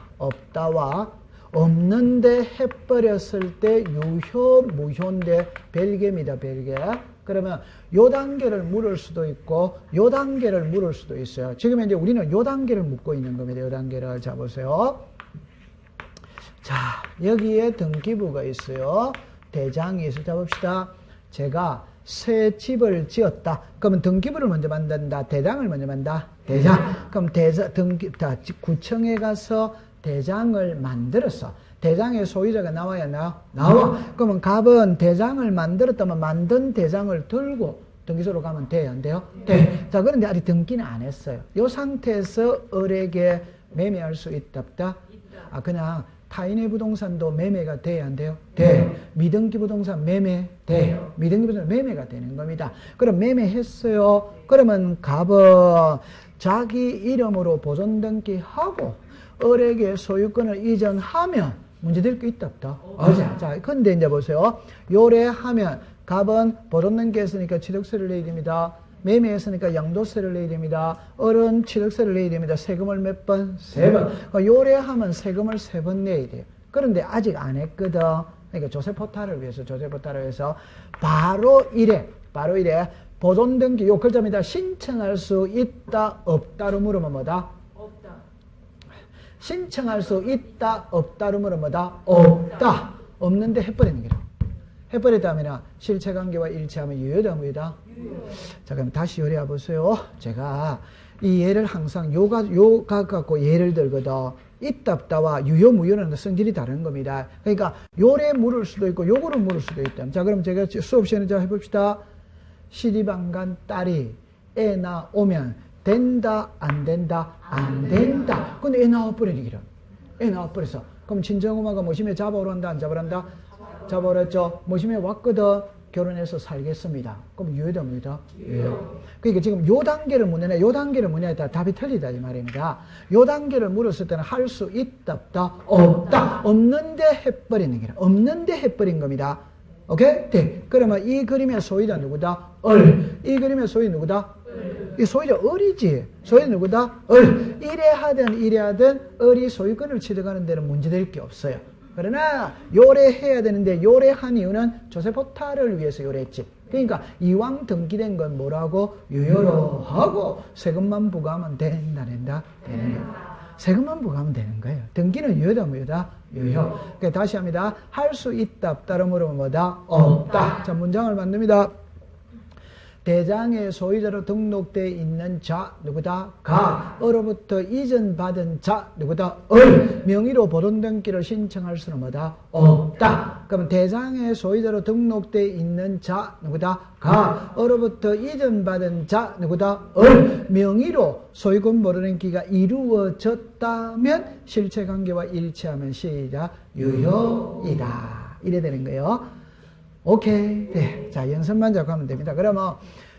없는데 해버렸을 때 유효, 무효인데 별개입니다. 별개. 그러면 요 단계를 물을 수도 있고 요 단계를 물을 수도 있어요. 지금 이제 우리는 요 단계를 묻고 있는 겁니다. 요 단계를 잡으세요. 자, 여기에 등기부가 있어요. 대장이 있어. 잡읍시다. 제가 새 집을 지었다. 그러면 등기부를 먼저 만든다. 대장을 먼저 만든다. 대장. 그럼 구청에 가서 대장을 만들었어. 대장의 소유자가 나와야 나와. 그러면 갑은 대장을 만들었다면 만든 대장을 들고 등기소로 가면 돼요? 안 돼요? 돼. 자, 그런데 아직 등기는 안 했어요. 이 상태에서 을에게 매매할 수 있다, 없다? 아, 그냥 타인의 부동산도 매매가 돼야 안 돼요? 돼. 미등기 부동산 매매 돼요. 미등기 부동산 매매가 되는 겁니다. 그럼 매매했어요. 그러면 갑은 자기 이름으로 보존 등기하고 을에게 소유권을 이전하면 문제될 게 있다 없다? 자, 근데 이제 보세요. 요래하면 갑은 보존된 게 했으니까 취득세를 내야 됩니다. 매매했으니까 양도세를 내야 됩니다. 을은 취득세를 내야 됩니다. 세금을 몇 번? 3번. 그러니까 요래하면 세금을 3번 내야 돼요. 그런데 아직 안 했거든. 그러니까 조세포탈을 위해서 바로 이래 보존된 게 요 글자입니다. 신청할 수 있다 없다로 물으면 뭐다? 없다. 신청할 수 있다 없다로 물으면 뭐다? 없다. 없는데 해버리는 거라. 해버렸다면 실체관계와 일치하면 유효다 무효다? 유효. 자, 그럼 다시 요리해 보세요. 제가 이 예를 항상 요가 갖고 예를 들거든. 있다 없다와 유효 무효는 성질이 다른 겁니다. 그러니까 요래 물을 수도 있고 요거를 물을 수도 있다. 자, 그럼 제가 수업 시간에 자 해봅시다. 시집 안 간 딸이 애 낳으면 된다 안 된다? 안 된다. 근데 애 낳아버리기라. 애 낳아버렸어. 그럼 친정엄마가 모심에 잡아오러 한다 안 잡아오러 한다? 잡아오랬죠. 모심에 왔거든. 결혼해서 살겠습니다. 그럼 유효다 무효다? 유효. 그러니까 지금 요 단계를 묻느냐 요 단계를 묻느냐에 따라 답이 틀리다 이 말입니다. 요 단계를 물었을 때는 할 수 있다 없다? 없다. 없는데 해버리는 거라. 없는데 해버린 겁니다. 오케이? 네. 그러면 이 그림의 소유자 누구다? 을. 이 그림의 소유 누구다? 이 소유자 을이지. 소유 누구다? 을. 이래 하든 을이 소유권을 취득하는 데는 문제될 게 없어요. 그러나 요래해야 되는데 요래한 이유는 조세포탈을 위해서 요래했지. 그러니까 이왕 등기된 건 뭐라고? 유효로 하고 세금만 부과하면 되는 거야. 세금만 부과하면 되는 거예요. 등기는 유효다 무효다? 유효. 그러니까 다시 합니다. 할 수 있다 없다로 물으면 뭐다? 없다. 자, 문장을 만듭니다. 대장의 소유자로 등록되어 있는 자 누구다? 가. 으로부터 이전받은 자 누구다? 을. 명의로 보존등기를 신청할 수는 뭐다? 없다. 그러면 대장의 소유자로 등록되어 있는 자 누구다? 가. 으로부터 이전받은 자 누구다? 을. 명의로 소유권 보존등기가 이루어졌다면 실체관계와 일치하면 시작 유효이다. 이래 되는 거예요. 오케이. 네. 자, 연습만 자꾸 하면 됩니다. 그러면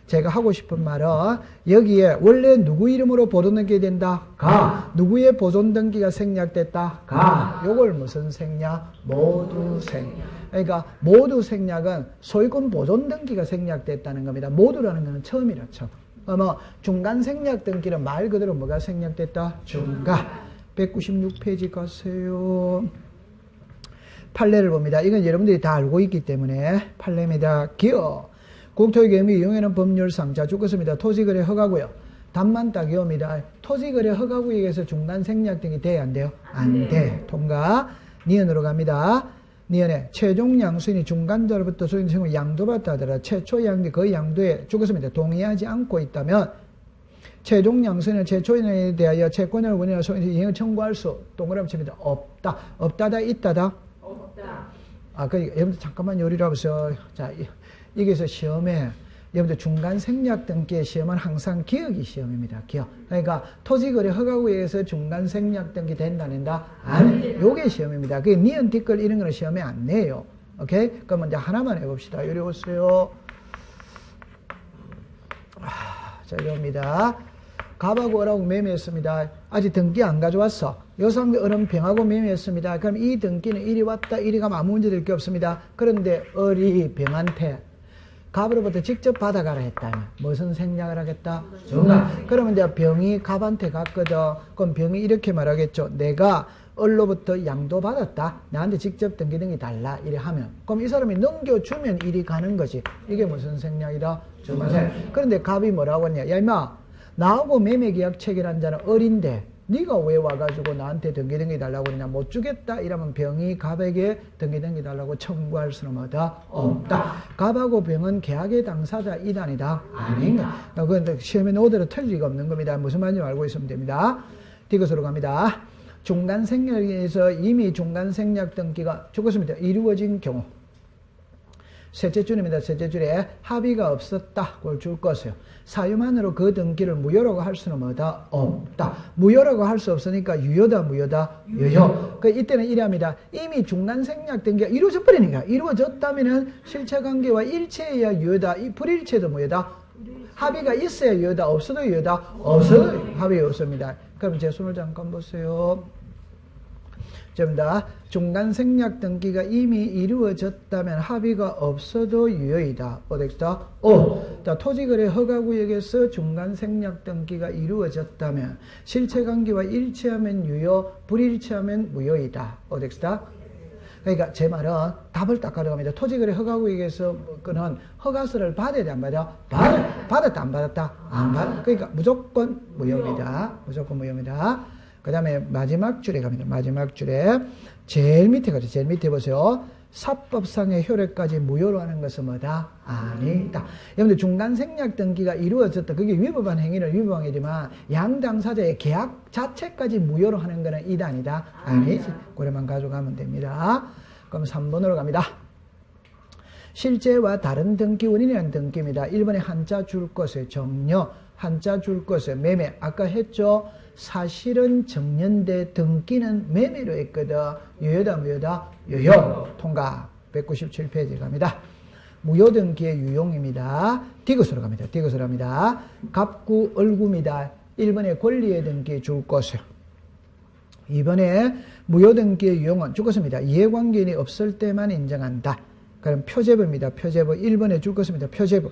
제가 하고 싶은 말은 여기에 원래 누구 이름으로 보존등기 된다? 가. 누구의 보존등기가 생략됐다? 가. 요걸 무슨 생략? 모두 생략. 그러니까 모두 생략은 소유권 보존등기가 생략됐다는 겁니다. 모두라는 것은 처음이라 처음. 중간 생략 등기는 말 그대로 뭐가 생략됐다? 중간. 196페이지 가세요. 판례를 봅니다. 이건 여러분들이 다 알고 있기 때문에 판례입니다. 기어. 국토의 계획 이용에는 법률상 자 죽었습니다. 토지거래 허가고요. 답만 딱 이옵니다. 토지거래 허가구역에서 중간 생략 등이 돼야 안 돼요? 안 돼. 통과. 니은으로 갑니다. 니은에 최종 양수인이 중간자로부터 소유권 양도받다 하더라. 최초 양도 그 양도에 죽었습니다. 동의하지 않고 있다면 최종 양수인은 최초인에 대하여 채권을 원인하여 소유권 이행을 청구할 수 동그라미 칩니다. 없다. 없다다 있다다? 없다. 여러분들 잠깐만 요리를 보세요. 자, 여기서 시험에 여러분들 중간 생략 등기의 시험은 항상 기억이 시험입니다. 기억. 그러니까 토지거래 허가구역에서 중간 생략 등기 된다 안 된다? 안. 요게 시험입니다. 그 니은 뒷글 이런 거는 시험에 안 내요. 오케이? 그럼 이제 하나만 해봅시다. 요리 오세요. 자, 이겁니다. 갑하고 을하고 매매했습니다. 아직 등기 안 가져왔어. 여성과 을은 병하고 매매했습니다. 그럼 이 등기는 이리 왔다 이리 가면 아무 문제 될 게 없습니다. 그런데 을이 병한테 갑으로부터 직접 받아가라 했다면 무슨 생략을 하겠다? 중간. 그러면 이제 병이 갑한테 갔거든. 그럼 병이 이렇게 말하겠죠. 내가 을로부터 양도받았다. 나한테 직접 등기 달라. 이래 하면. 그럼 이 사람이 넘겨주면 이리 가는 거지. 이게 무슨 생략이다? 중간. 그런데 갑이 뭐라고 했냐. 야 임마 나하고 매매계약 체결한 자는 을인데 네가 왜 와가지고 나한테 등기 달라고 그러냐. 못 주겠다 이러면 병이 갑에게 등기 달라고 청구할 수는 없다. 없다. 갑하고 병은 계약의 당사자 이단이다. 아닌가. 그건 시험에 나오더라도 틀릴 리가 없는 겁니다. 무슨 말인지 알고 있으면 됩니다. 뒤것으로 갑니다. 중간 생략에서 이미 중간 생략 등기가 죽었습니다. 이루어진 경우 셋째 줄입니다. 셋째 줄에 합의가 없었다. 그걸 줄 것이요. 사유만으로 그 등기를 무효라고 할 수는 뭐다? 없다. 무효라고 할 수 없으니까 유효다 무효다? 유효. 그 이때는 이래합니다. 이미 중간 생략 등기가 이루어져 버리니까. 이루어졌다면은 실체관계와 일체해야 유효다. 이 불일체도 무효다? 합의가 있어야 유효다. 없어도 유효다? 없어도 합의가 없습니다. 그럼 제 손을 잠깐 보세요. 좀 더 중간 생략 등기가 이미 이루어졌다면 합의가 없어도 유효이다. 어디다? 자, 토지거래 허가구역에서 중간 생략 등기가 이루어졌다면 실체관계와 일치하면 유효, 불일치하면 무효이다. 어디다? 그러니까 제 말은 답을 딱 가져갑니다. 토지거래 허가구역에서 그는 허가서를 받아야 돼, 안 받아? 받았다, 안 받았다? 안 받았다. 그러니까 무조건 무효입니다. 무조건 무효입니다. 그 다음에 마지막 줄에 갑니다. 마지막 줄에 제일 밑에 가죠. 제일 밑에 보세요. 사법상의 효력까지 무효로 하는 것은 뭐다? 아니다. 여러분들 중간 생략 등기가 이루어졌다. 그게 위법한 행위는 위법한 행위지만 양 당사자의 계약 자체까지 무효로 하는 것은 이다 아니다? 아니지. 그래만 가져가면 됩니다. 그럼 3번으로 갑니다. 실제와 다른 등기 원인이라는 등기입니다. 1번에 한자 줄 것에 정려, 한자 줄 것에 매매. 아까 했죠? 사실은 정년대 등기는 매매로 했거든. 유효다 무효다? 유효. 통과. 197페이지 갑니다. 무효등기의 유용입니다. 디귿으로 갑니다. 디귿으로 합니다. 갑구 얼구입니다. 1번에 권리의 등기 줄 것이요. 2번에 무효등기의 유용은 줄 것입니다. 이해관계인이 없을 때만 인정한다. 그럼 표제부입니다. 표제부. 1번에 줄 것입니다. 표제부.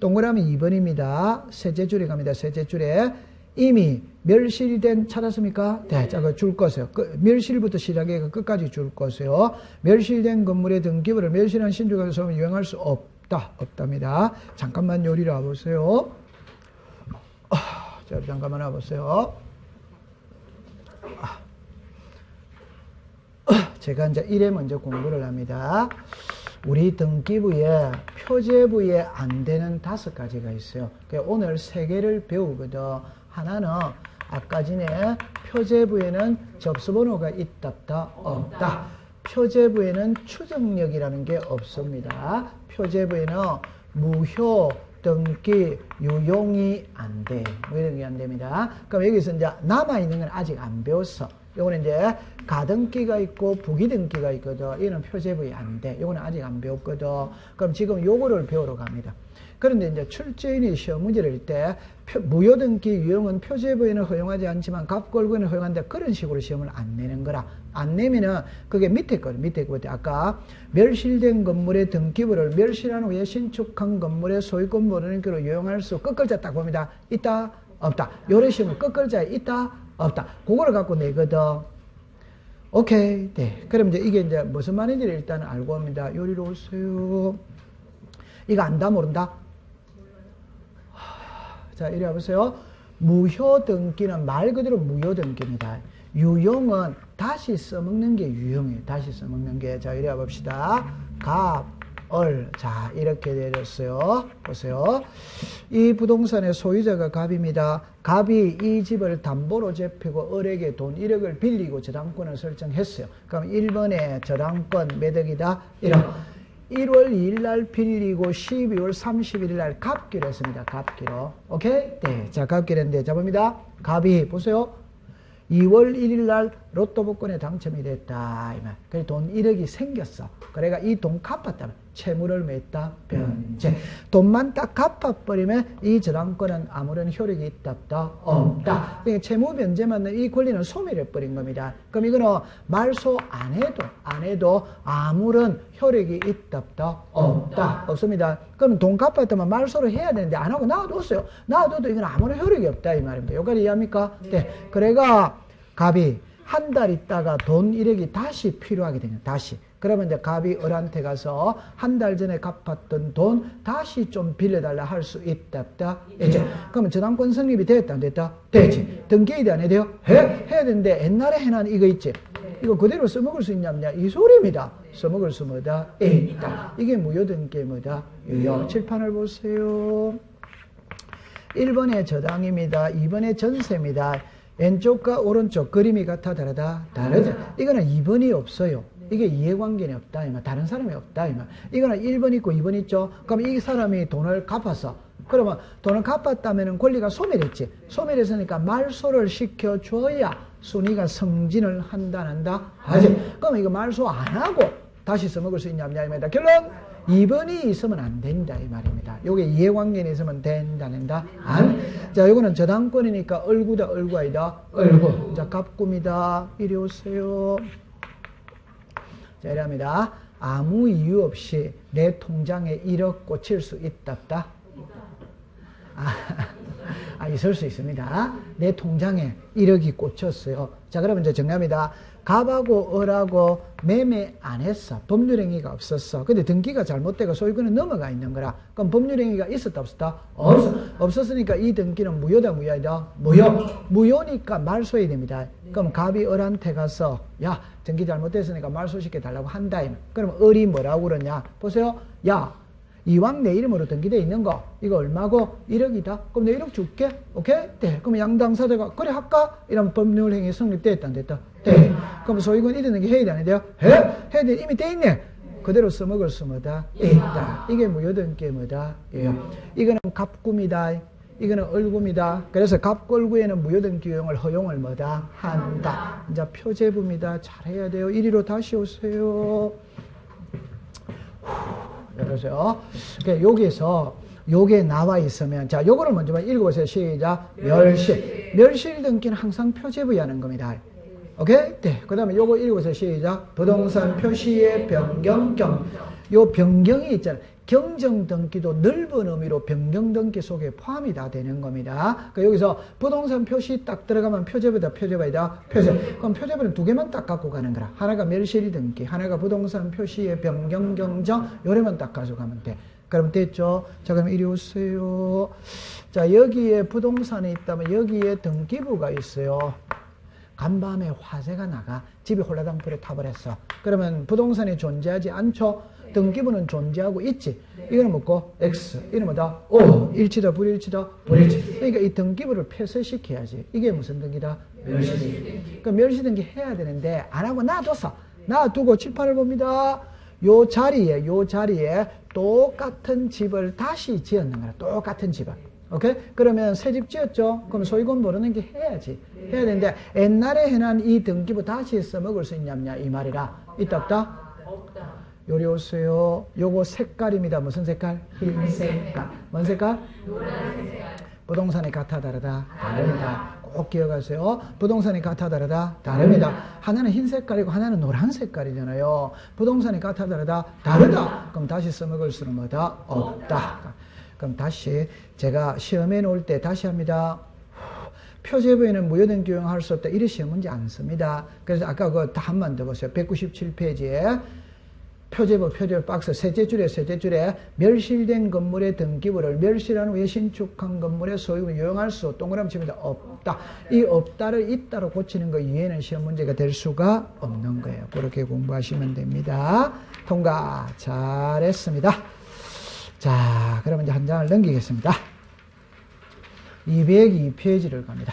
동그라미 2번입니다. 셋째 줄에 갑니다. 셋째 줄에 이미 멸실된 찾았습니까? 네, 자, 줄 것이요. 멸실부터 시작해 끝까지 줄 것이요. 멸실된 건물의 등기부를 멸실한 신주가 소면 유용할 수 없다. 없답니다. 잠깐만 요리를 와보세요. 자, 잠깐만 와보세요. 제가 이제 1회 먼저 공부를 합니다. 우리 등기부에 표제부에 안 되는 5가지가 있어요. 오늘 3개를 배우거든. 하나는 아까 전에 표제부에는 접수번호가 있다 없다. 표제부에는 추정력이라는 게 없습니다. 표제부에는 무효 등기 유용이 안 돼. 무효등기 안 됩니다. 그럼 여기서 이제 남아있는 건 아직 안 배웠어. 요거는 이제 가등기가 있고 부기등기가 있거든. 이거는 표제부에 안 돼. 요거는 아직 안 배웠거든. 그럼 지금 요거를 배우러 갑니다. 그런데 이제 출제인이 시험 문제를 할 때 무효등기 유용은 표제부에는 허용하지 않지만 갑골구에는 허용한다. 그런 식으로 시험을 안 내는 거라. 안 내면은 그게 밑에 거예요. 밑에 거예요. 아까 멸실된 건물의 등기부를 멸실한 후에 신축한 건물의 소유권 모르는기로 유용할 수 끝글자 딱 봅니다. 있다 없다. 요런 시험은 끝글자에 있다 없다. 그거를 갖고 내거든. 오케이. 네. 그럼 이제 이게 이제 무슨 말인지를 일단 알고 합니다. 요리로 오세요. 이거 안다 모른다? 자, 이리 와보세요. 무효등기는 말 그대로 무효등기입니다. 유용은 다시 써먹는 게 유용이에요. 다시 써먹는 게. 자, 이리 와봅시다. 갑, 얼. 자, 이렇게 내렸어요. 보세요. 이 부동산의 소유자가 갑입니다. 갑이 이 집을 담보로 잡히고 을에게 돈 1억을 빌리고 저당권을 설정했어요. 그럼 1번에 저당권 매덕이다. 1월 2일 날 빌리고 12월 31일 날 갚기로 했습니다. 갚기로. 오케이? 네. 자, 갚기로 했는데, 자, 봅니다. 갑이, 보세요. 2월 1일 날 로또 복권에 당첨이 됐다. 이 말. 그래서 돈 1억이 생겼어. 그래가 이 돈 갚았다면 채무를 맺다. 변제. 돈만 딱 갚아버리면 이 저당권은 아무런 효력이 있다. 없다. 그러니까 채무 변제만 이 권리는 소멸해버린 겁니다. 그럼 이거는 말소 안 해도 아무런 효력이 있다. 없다. 없습니다. 그럼 돈 갚았다면 말소를 해야 되는데 안 하고 놔뒀어요. 놔둬도 이건 아무런 효력이 없다. 이 말입니다. 여기까지 이해합니까? 네. 그래가 갑이 한 달 있다가 돈 1억이 다시 필요하게 되냐. 다시. 그러면 이제 갑이 을한테 가서 한 달 전에 갚았던 돈 다시 좀 빌려달라 할 수 있다. 이제 그러면 저당권 성립이 됐다 안 됐다? 되지. 등기해야 돼 안 해야 돼요? 해야 되는데 옛날에 해놓은 이거 있지? 이거 그대로 써먹을 수 있냐 없냐? 이 소리입니다. 써먹을 수 뭐다? 있다. 이게 무효등기의 뭐다? 유효. 칠판을 보세요. 1번에 저당입니다. 2번에 전세입니다. 왼쪽과 오른쪽 그림이 같아 다르다? 다르죠. 이거는 2번이 없어요. 이게 이해관계는 없다. 이말. 다른 사람이 없다. 이말. 이거는 1번 있고 2번 있죠. 그럼 이 사람이 돈을 갚았어. 그러면 돈을 갚았다면 권리가 소멸했지. 소멸했으니까 말소를 시켜줘야 순위가 승진을 한다. 하지. 그럼 이거 말소 안 하고 다시 써먹을 수 있냐 없냐. 이말이다. 결론 2번이 있으면 안 된다 이 말입니다. 요게 이해관계는 있으면 된다, 된다, 안. 자, 요거는 저당권이니까 얼구다, 얼구 아니다, 얼구. 자, 갑구입니다. 이리 오세요. 자, 이랍니다. 아무 이유 없이 내 통장에 1억 꽂힐 수 있다, 없다? 있을 수 있습니다. 내 통장에 1억이 꽂혔어요. 자, 그러면 이제 정답입니다. 갑하고 을하고 매매 안 했어. 법률행위가 없었어. 근데 등기가 잘못되고 소유권은 넘어가 있는 거라. 그럼 법률행위가 있었다, 없었다? 없었으니까 이 등기는 무효다, 무효이다? 무효니까 말소해야 됩니다. 그럼 갑이 을한테 가서 야, 등기 잘못됐으니까 말소시켜 달라고 한다. 그럼 을이 뭐라고 그러냐? 보세요. 야, 이왕 내 이름으로 등기되어 있는 거 이거 얼마고? 1억이다. 그럼 내 1억 줄게. 오케이? 네. 그럼 양당사자가 그래 할까? 이런 법률행위 성립됐다, 안 됐다? 네. 그럼 소유권 이르는 게 해야 되는데요? 해야 돼. 이미 돼 있네. 그대로 써먹을 수 뭐다? 있다. 이게 무효등기의 뭐다? 예요. 이거는 갑구입니다. 이거는 을구입니다. 그래서 갑골구에는 무효등기 유형을 허용을 뭐다? 한다. 이제 표제부입니다. 잘해야 돼요. 이리로 다시 오세요. 여보세요. 여기서 요게 나와 있으면 자, 요거를 먼저 읽어보세요. 시작. 멸실. 멸실 등기는 항상 표제부에 하는 겁니다. 오케이? 네. 그 다음에 요거 읽어보세요. 시작. 부동산 표시의 변경경. 요 변경이 있잖아요. 경정 등기도 넓은 의미로 변경 등기 속에 포함이 다 되는 겁니다. 그러니까 여기서 부동산 표시 딱 들어가면 표제부다, 표제부이다, 표제. 그럼 표제부는 두 개만 딱 갖고 가는 거라. 하나가 멸실 등기, 하나가 부동산 표시의 변경 경정, 요래만 딱 가져가면 돼. 그럼 됐죠? 자, 그럼 이리 오세요. 자, 여기에 부동산이 있다면 여기에 등기부가 있어요. 간밤에 화재가 나가 집이 홀라당 불에 타버렸어. 그러면 부동산이 존재하지 않죠? 등기부는 존재하고 있지. 이거는 뭐고? X. 이는 뭐다? O. 일치다, 불일치다? 불일치. 그러니까 이 등기부를 폐쇄시켜야지. 이게 무슨 등기다? 멸시등기. 그러니까 멸시등기 해야 되는데 안 하고 놔뒀어. 놔두고 칠판을 봅니다. 요 자리에 똑같은 집을 다시 지었는 거야. 똑같은 집을. 오케이? 그러면 새 집 지었죠? 그럼 소유권 모르는 게 해야지. 해야 되는데 옛날에 해놓은 이 등기부 다시 써먹을 수 있냐냐 이 말이라. 있다, 없다? 없다. 요리 오세요. 요거 색깔입니다. 무슨 색깔? 흰 색깔. 뭔 색깔? 노란 색깔. 부동산이 같아 다르다? 다릅니다. 꼭 기억하세요. 부동산이 같아 다르다? 다릅니다. 하나는 흰 색깔이고 하나는 노란 색깔이잖아요. 부동산이 같아 다르다? 다르다. 그럼 다시 써먹을 수는 뭐다? 없다. 그럼 다시 제가 시험에 놓을 때 다시 합니다. 표제부에는 무효등기 유형할 수 없다. 이래 시험 문제 안 씁니다. 그래서 아까 그거 다 한 번 더 보세요. 197페이지에 표제부 박스 셋째 줄에 멸실된 건물의 등기부를 멸실한 후에 신축한 건물의 소유를 유용할 수 동그라미 칩니다. 없다. 이 없다를 있다로 고치는 거 이외에는 시험 문제가 될 수가 없는 거예요. 그렇게 공부하시면 됩니다. 통과 잘했습니다. 자, 그러면 이제 한 장을 넘기겠습니다. 202페이지를 갑니다.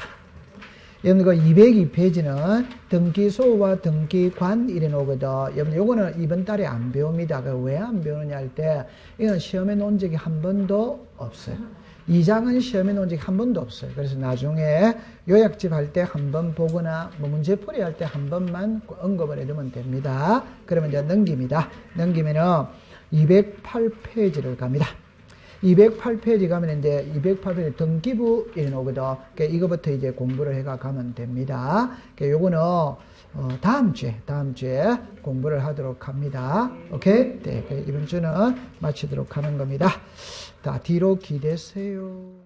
여러분, 202페이지는 등기소와 등기관 이래 놓거든. 여러분, 요거는 이번 달에 안 배웁니다. 왜 안 배우느냐 할 때, 이건 시험에 놓은 적이 한 번도 없어요. 2장은 시험에 놓은 적이 한 번도 없어요. 그래서 나중에 요약집 할 때 한 번 보거나, 문제풀이 할 때 한 번만 언급을 해두면 됩니다. 그러면 이제 넘깁니다. 넘기면은 208페이지를 갑니다. 208페이지 가면 이제 208페이지 등기부 이래 나오거든. 그러니까 이거부터 이제 공부를 해가 가면 됩니다. 그러니까 요거는 다음 주에 공부를 하도록 합니다. 오케이? 네, 이번 주는 마치도록 하는 겁니다. 자, 뒤로 기대세요.